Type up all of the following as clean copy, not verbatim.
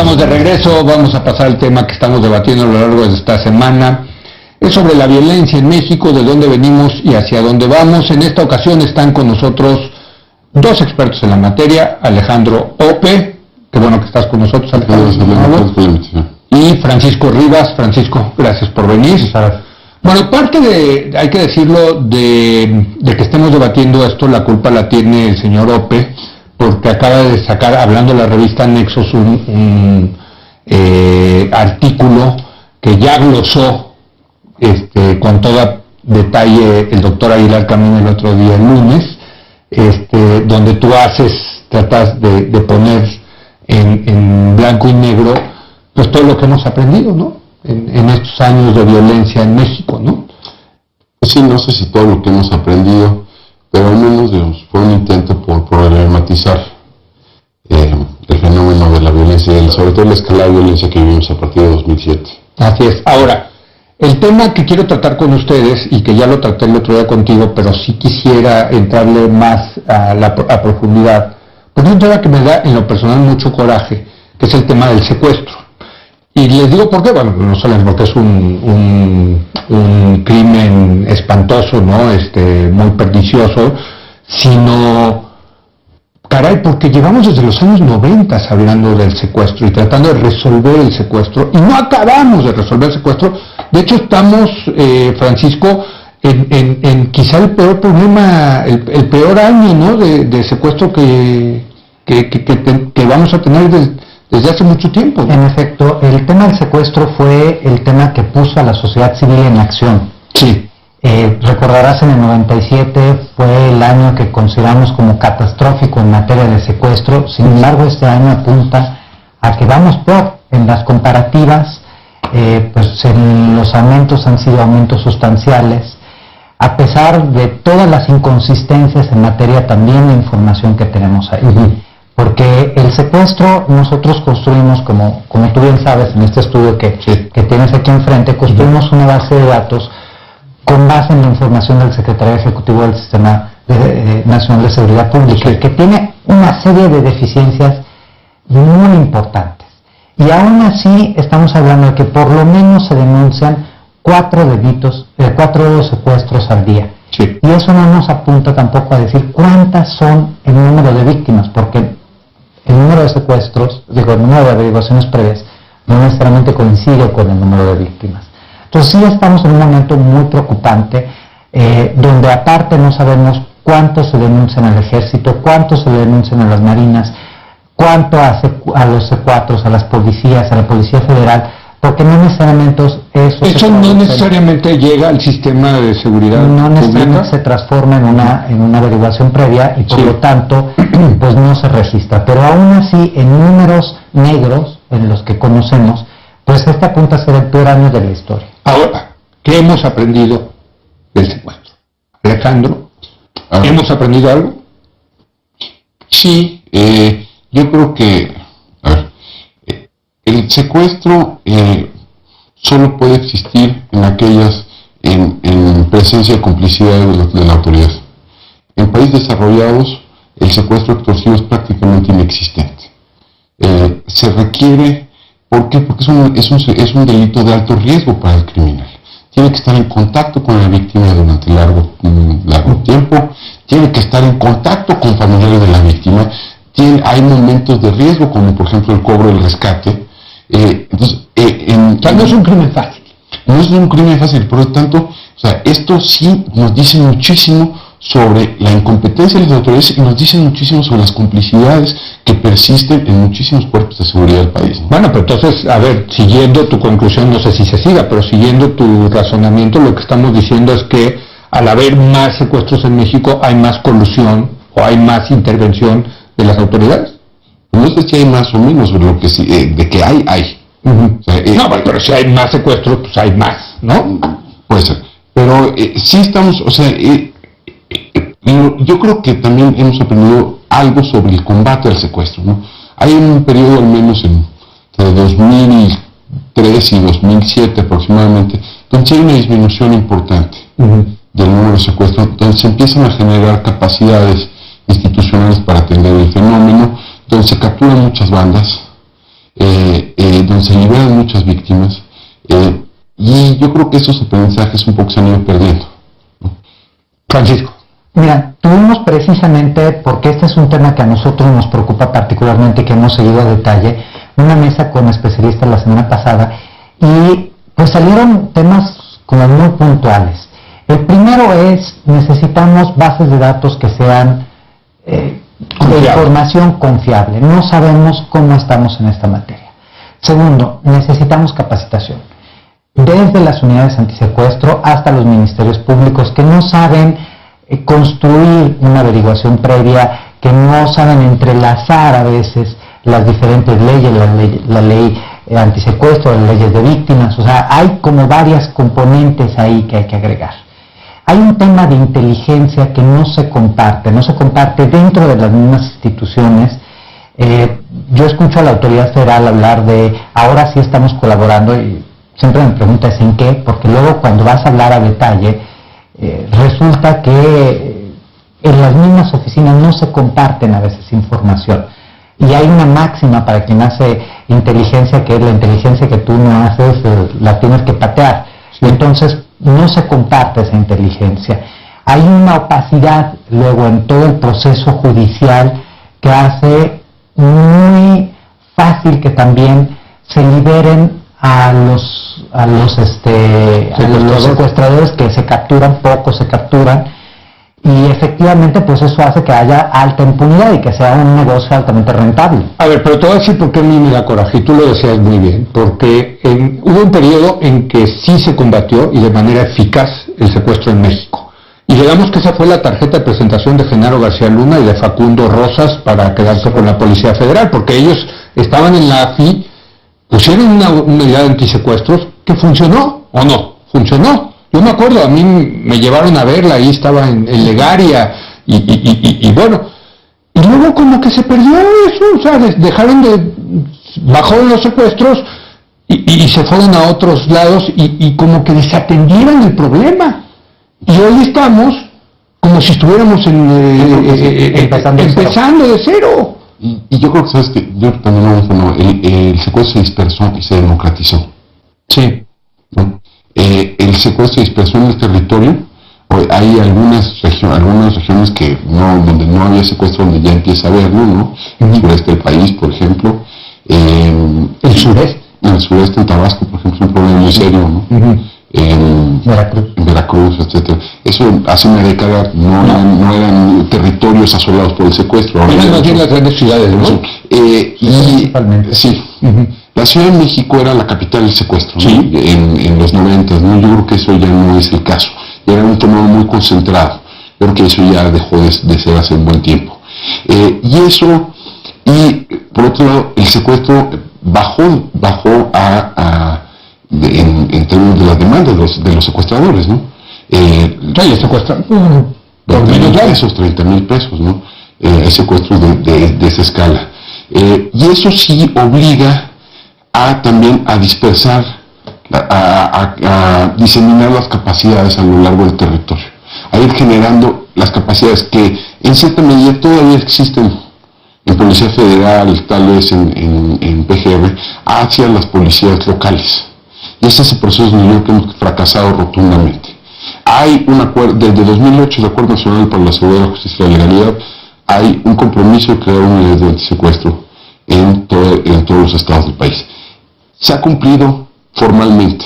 estamos de regreso, vamos a pasar al tema que estamos debatiendo a lo largo de esta semana. Es sobre la violencia en México, de dónde venimos y hacia dónde vamos. En esta ocasión están con nosotros dos expertos en la materia, Alejandro Ope, qué bueno que estás con nosotros, Alejandro, y Francisco Rivas. Francisco, gracias por venir. Bueno, parte de, hay que decirlo, de que estemos debatiendo esto, la culpa la tiene el señor Ope, porque acaba de sacar, hablando de la revista Nexos, un artículo que ya glosó con todo detalle el doctor Aguilar Camín el otro día, el lunes, donde tú tratas de poner en blanco y negro pues todo lo que hemos aprendido, ¿no? En estos años de violencia en México, ¿no? Sí, no sé si todo lo que hemos aprendido, pero al menos fue un intento por problematizar el fenómeno de la violencia, sobre todo la escalada de violencia que vivimos a partir de 2007. Así es. Ahora, el tema que quiero tratar con ustedes, y que ya lo traté el otro día contigo, pero sí quisiera entrarle más a profundidad, porque es un tema que me da en lo personal mucho coraje, que es el tema del secuestro. Y les digo por qué, bueno, no solamente porque es un crimen espantoso, ¿no? Muy pernicioso, sino, caray, porque llevamos desde los años 90 hablando del secuestro y tratando de resolver el secuestro, y no acabamos de resolver el secuestro. De hecho, estamos, Francisco, en quizá el peor problema, el peor año, ¿no? de secuestro que vamos a tener desde hace mucho tiempo, ¿no? En efecto, el tema del secuestro fue el tema que puso a la sociedad civil en acción. Sí. Recordarás, en el 97 fue el año que consideramos como catastrófico en materia de secuestro. Sin embargo, este año apunta a que vamos peor. En las comparativas, los aumentos han sido aumentos sustanciales, a pesar de todas las inconsistencias en materia también de información que tenemos ahí. Porque el secuestro, nosotros construimos, como tú bien sabes, en este estudio que tienes aquí enfrente, construimos una base de datos con base en la información del Secretario Ejecutivo del Sistema Nacional de Seguridad Pública, que tiene una serie de deficiencias muy importantes. Y aún así estamos hablando de que por lo menos se denuncian 4 secuestros al día. Sí. Y eso no nos apunta tampoco a decir cuántas son el número de víctimas, porque el número de secuestros, el número de averiguaciones previas, no necesariamente coincide con el número de víctimas. Entonces sí estamos en un momento muy preocupante, donde aparte no sabemos cuánto se denuncian al ejército, cuánto se denuncian a las marinas, cuánto a los secuatros, a las policías, a la Policía Federal, porque no necesariamente eso no necesariamente llega al sistema de seguridad no necesariamente pública. Se transforma en una averiguación previa y por lo tanto pues no se registra, pero aún así en números negros en los que conocemos, pues este apunta a ser el peor año de la historia. Ahora, ¿qué hemos aprendido del secuestro? Alejandro, ¿hemos aprendido algo? Sí, yo creo que el secuestro solo puede existir en presencia de complicidad de la autoridad. En países desarrollados, el secuestro extorsivo es prácticamente inexistente. Se requiere, ¿por qué? Porque es un delito de alto riesgo para el criminal. Tiene que estar en contacto con la víctima durante largo tiempo, tiene que estar en contacto con familiares de la víctima, hay momentos de riesgo, como por ejemplo el cobro del rescate. No es un crimen fácil. No es un crimen fácil, por lo tanto, esto sí nos dice muchísimo sobre la incompetencia de las autoridades y nos dice muchísimo sobre las complicidades que persisten en muchísimos cuerpos de seguridad del país, ¿no? Bueno, pero entonces, a ver, siguiendo tu conclusión, no sé si se siga, pero siguiendo tu razonamiento, lo que estamos diciendo es que al haber más secuestros en México hay más colusión o hay más intervención de las autoridades. No sé si hay más o menos, pero de que hay. No, pero si hay más secuestros, pues hay más, ¿no? Puede ser. Pero sí estamos, yo creo que también hemos aprendido algo sobre el combate al secuestro, ¿no? Hay un periodo, al menos entre 2003 y 2007 aproximadamente, donde hay una disminución importante del número de secuestros, donde se empiezan a generar capacidades institucionales para atender el fenómeno, donde se capturan muchas bandas, donde se liberan muchas víctimas, y yo creo que esos aprendizajes un poco se han ido perdiendo, ¿no? Francisco. Mira, tuvimos precisamente, porque este es un tema que a nosotros nos preocupa particularmente y que hemos seguido a detalle, una mesa con especialistas la semana pasada y pues salieron temas como muy puntuales. El primero es, necesitamos bases de datos que sean de información confiable. No sabemos cómo estamos en esta materia. Segundo, necesitamos capacitación. Desde las unidades antisecuestro hasta los ministerios públicos que no saben construir una averiguación previa, que no saben entrelazar a veces las diferentes leyes, la ley antisecuestro, las leyes de víctimas, o sea, hay como varias componentes ahí que hay que agregar. Hay un tema de inteligencia que no se comparte dentro de las mismas instituciones. Yo escucho a la autoridad federal hablar de ahora sí estamos colaborando y siempre me preguntas en qué, porque luego cuando vas a hablar a detalle, resulta que en las mismas oficinas no se comparten a veces información. Y hay una máxima para quien hace inteligencia, que es la inteligencia que tú no haces, la tienes que patear. Y entonces no se comparte esa inteligencia. Hay una opacidad luego en todo el proceso judicial que hace muy fácil que también se liberen a los secuestradores que se capturan, pocos se capturan, y efectivamente pues eso hace que haya alta impunidad y que sea un negocio altamente rentable. A ver, pero te voy a decir por qué a mí me da coraje, y tú lo decías muy bien, porque hubo un periodo en que sí se combatió y de manera eficaz el secuestro en México. Y digamos que esa fue la tarjeta de presentación de Genaro García Luna y de Facundo Rosas para quedarse con la Policía Federal, porque ellos estaban en la AFI, pusieron una unidad de antisecuestros que funcionó, ¿o no? Funcionó. Yo me acuerdo, a mí me llevaron a verla, ahí estaba en Legaria, y bueno, y luego como que se perdió eso, o sea, bajaron los secuestros y se fueron a otros lados y como que desatendieron el problema. Y hoy estamos como si estuviéramos empezando de cero. Y yo creo que, ¿sabes qué? Yo también lo menciono, el secuestro se dispersó y se democratizó. Sí. ¿No? El secuestro se dispersó en el territorio. Hay algunas regiones que donde no había secuestro, donde ya empieza a haberlo, ¿no? En el sureste del país, por ejemplo. ¿El sureste? En el sureste, en Tabasco, por ejemplo, es un problema muy serio, ¿no? En Veracruz, etcétera. Eso hace una década no eran territorios asolados por el secuestro. Eran más bien las grandes ciudades, ¿no? Principalmente. Sí. La Ciudad de México era la capital del secuestro, ¿no? Sí. En los 90, ¿no? Yo creo que eso ya no es el caso. Era un tema muy concentrado. Yo creo que eso ya dejó de ser hace un buen tiempo. Y por otro lado, el secuestro bajó en términos de las demandas de los secuestradores, ¿no? Le secuestran 30,000 pesos, ¿no? Hay secuestros de esa escala. Y eso sí obliga también a dispersar, a diseminar las capacidades a lo largo del territorio, a ir generando las capacidades que en cierta medida todavía existen en Policía Federal, tal vez en PGR, hacia las policías locales. Y ese es el proceso en el que hemos fracasado rotundamente. Hay un acuerdo, desde 2008, el Acuerdo Nacional para la Seguridad, la Justicia y la Legalidad, hay un compromiso de crear unidades de antisecuestro en todos los estados del país. Se ha cumplido formalmente,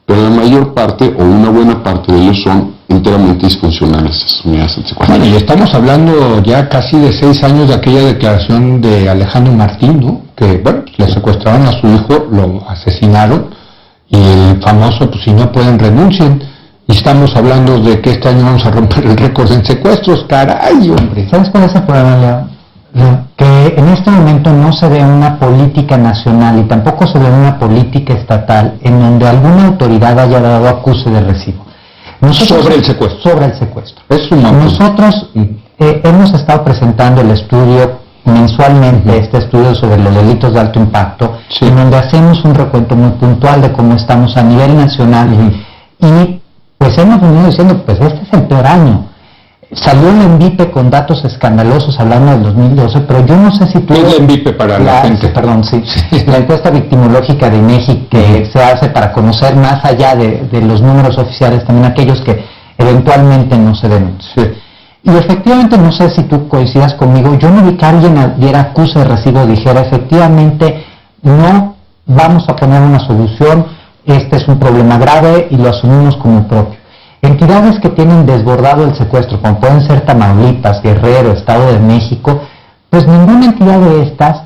pero la mayor parte o una buena parte de ellos son enteramente disfuncionales, estas unidades antisecuestro. Bueno, y estamos hablando ya casi de 6 años de aquella declaración de Alejandro Martín, ¿no? Que, bueno, le secuestraron a su hijo, lo asesinaron, y el famoso, pues si no pueden, renuncien. Y estamos hablando de que este año vamos a romper el récord en secuestros. ¡Caray, hombre! ¿Sabes cuál es el problema, Leo? Que en este momento no se ve una política nacional y tampoco se ve una política estatal en donde alguna autoridad haya dado acuse de recibo. Sobre el secuestro. Sobre el secuestro. Es un Nosotros hemos estado presentando el estudio mensualmente, este estudio sobre los delitos de alto impacto, en donde hacemos un recuento muy puntual de cómo estamos a nivel nacional y pues hemos venido diciendo, pues este es el peor año. Salió el ENVIPE con datos escandalosos hablando del 2012, pero yo no sé si tú... ¿Qué es el ENVIPE para la gente? Perdón, sí. La encuesta victimológica de INEGI que se hace para conocer más allá de los números oficiales, también aquellos que eventualmente no se denuncian. Y efectivamente, no sé si tú coincidas conmigo, yo no vi que alguien diera acuse de recibo, dijera efectivamente no vamos a poner una solución, este es un problema grave y lo asumimos como propio. Entidades que tienen desbordado el secuestro, como pueden ser Tamaulipas, Guerrero, Estado de México, pues ninguna entidad de estas,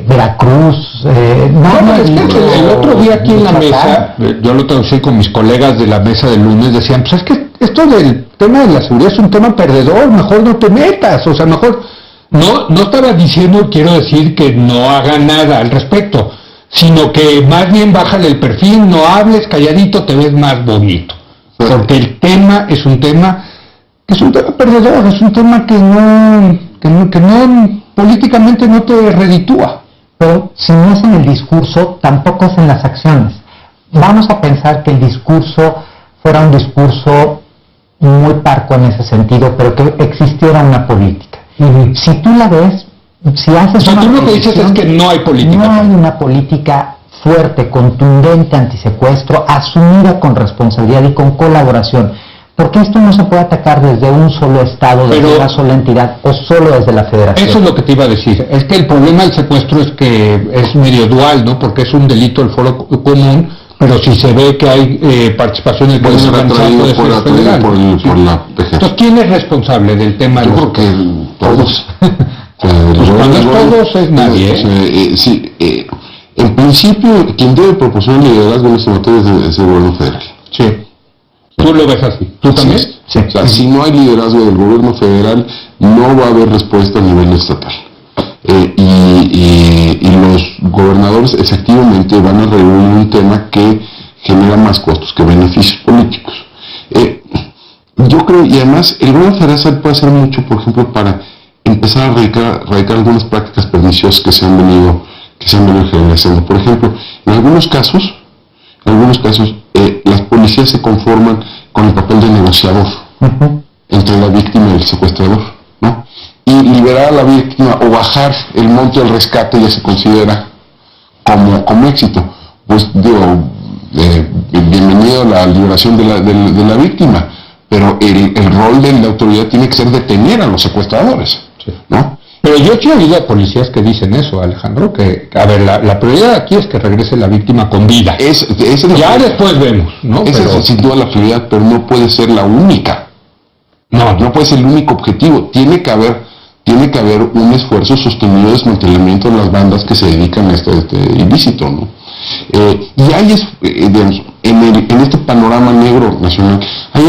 Veracruz, el otro día aquí en la mesa, yo lo traducí con mis colegas de la mesa del lunes, decían, pues es que esto del tema de la seguridad es un tema perdedor, mejor no te metas, o sea, mejor, no estaba diciendo, quiero decir, que no haga nada al respecto, sino que más bien bájale el perfil, no hables, calladito, te ves más bonito. Porque el tema es un tema perdedor, es un tema que no políticamente no te reditúa. Pero si no es en el discurso, tampoco es en las acciones. Vamos a pensar que el discurso fuera un discurso muy parco en ese sentido, pero que existiera una política. Si tú la ves, si haces tú lo que dices es que no hay política. No hay una política fuerte, contundente antisecuestro, asumida con responsabilidad y con colaboración, porque esto no se puede atacar desde un solo estado, desde una sola entidad o solo desde la federación. Eso es lo que te iba a decir, es que el problema del secuestro es que es medio dual, ¿no? Porque es un delito del foro común, pero si se ve que hay participación del puede ser atraído por la PG. Entonces, ¿quién es responsable del tema? Yo creo que todos. Pues cuando es todos es nadie. Sí, en principio, quien debe proporcionar liderazgo en este materia es el gobierno federal. Sí. ¿Tú lo ves así? ¿Tú también? Sí. O sea, si no hay liderazgo del gobierno federal, no va a haber respuesta a nivel estatal. Y los gobernadores efectivamente van a reunir un tema que genera más costos que beneficios políticos. Yo creo, y además, el gobierno federal puede hacer mucho, por ejemplo, para empezar a erradicar algunas prácticas perniciosas que se han venido generalizando. Por ejemplo, en algunos casos, las policías se conforman con el papel de negociador entre la víctima y el secuestrador, ¿no? Y liberar a la víctima o bajar el monto del rescate ya se considera como éxito. Pues digo, bienvenido a la liberación de la víctima, pero el rol de la autoridad tiene que ser detener a los secuestradores, ¿no? Pero yo he oído a policías que dicen eso, Alejandro, que, a ver, la prioridad aquí es que regrese la víctima con vida. Ya después vemos, ¿no? Esa es sin duda la prioridad, pero no puede ser la única. No puede ser el único objetivo. Tiene que haber un esfuerzo sostenido de desmantelamiento de las bandas que se dedican a este ilícito, ¿no? Y hay, digamos, en este panorama negro nacional, hay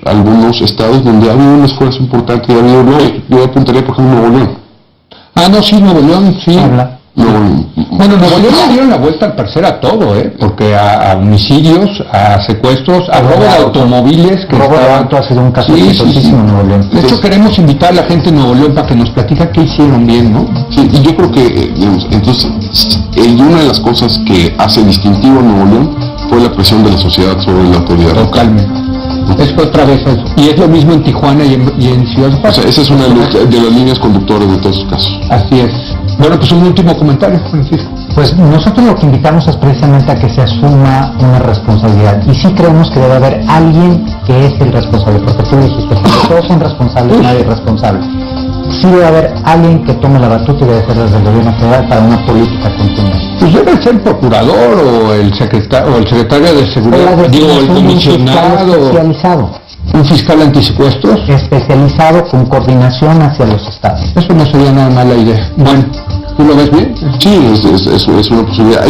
algunos estados donde ha habido un esfuerzo importante, yo apuntaría por ejemplo Nuevo León. No, sí, Nuevo León, sí. Bueno, Nuevo León le dieron la vuelta al parecer a todo, porque a homicidios, a secuestros, a robo de automóviles. Robo de auto ha sido un caso exitosísimo en Nuevo León. De hecho, queremos invitar a la gente de Nuevo León para que nos platique qué hicieron bien, ¿no? Sí, y yo creo que, digamos, entonces, y una de las cosas que hace distintivo a Nuevo León fue la presión de la sociedad sobre la autoridad. Totalmente. Es otra vez eso. Y es lo mismo en Tijuana y en Ciudad Juárez. O sea, esa es una de las líneas conductoras de todos los casos. Así es. Bueno, pues un último comentario, Francisco. Pues nosotros lo que invitamos es precisamente a que se asuma una responsabilidad. Y sí creemos que debe haber alguien que es el responsable, porque tú dijiste, porque todos son responsables, nadie es responsable. Sí debe haber alguien que tome la batuta y debe ser desde el gobierno federal para una política contundente. Pues debe ser el procurador o el secretario de seguridad, el comisionado. Especializado. Un fiscal antisecuestros. Especializado con coordinación hacia los estados. Eso no sería nada mala idea. Bueno, ¿tú lo ves bien? Sí, es una posibilidad.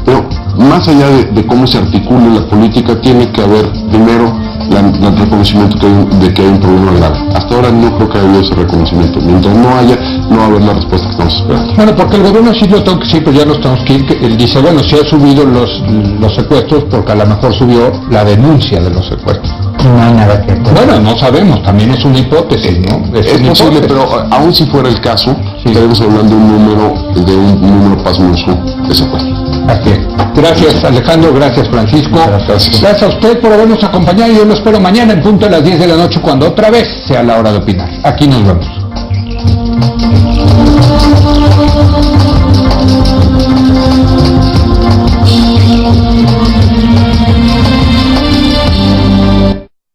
Pero más allá de cómo se articule la política, tiene que haber primero el reconocimiento de que hay un problema grave. Hasta ahora no creo que haya habido ese reconocimiento. Mientras no haya, no va a haber la respuesta que estamos esperando. Bueno, porque el gobierno sí lo tengo que decir, pues ya nos tenemos que ir. Él dice, bueno, sí ha subido los secuestros porque a lo mejor subió la denuncia de los secuestros. No hay nada que... Bueno, no sabemos, también es una hipótesis, ¿no? Es posible, pero aún si fuera el caso, estaremos hablando de un número pasmoso de secuestros. Así es. Gracias Alejandro, gracias Francisco. Gracias a usted por habernos acompañado y yo lo espero mañana en punto a las 10 de la noche cuando otra vez sea la hora de opinar. Aquí nos vemos.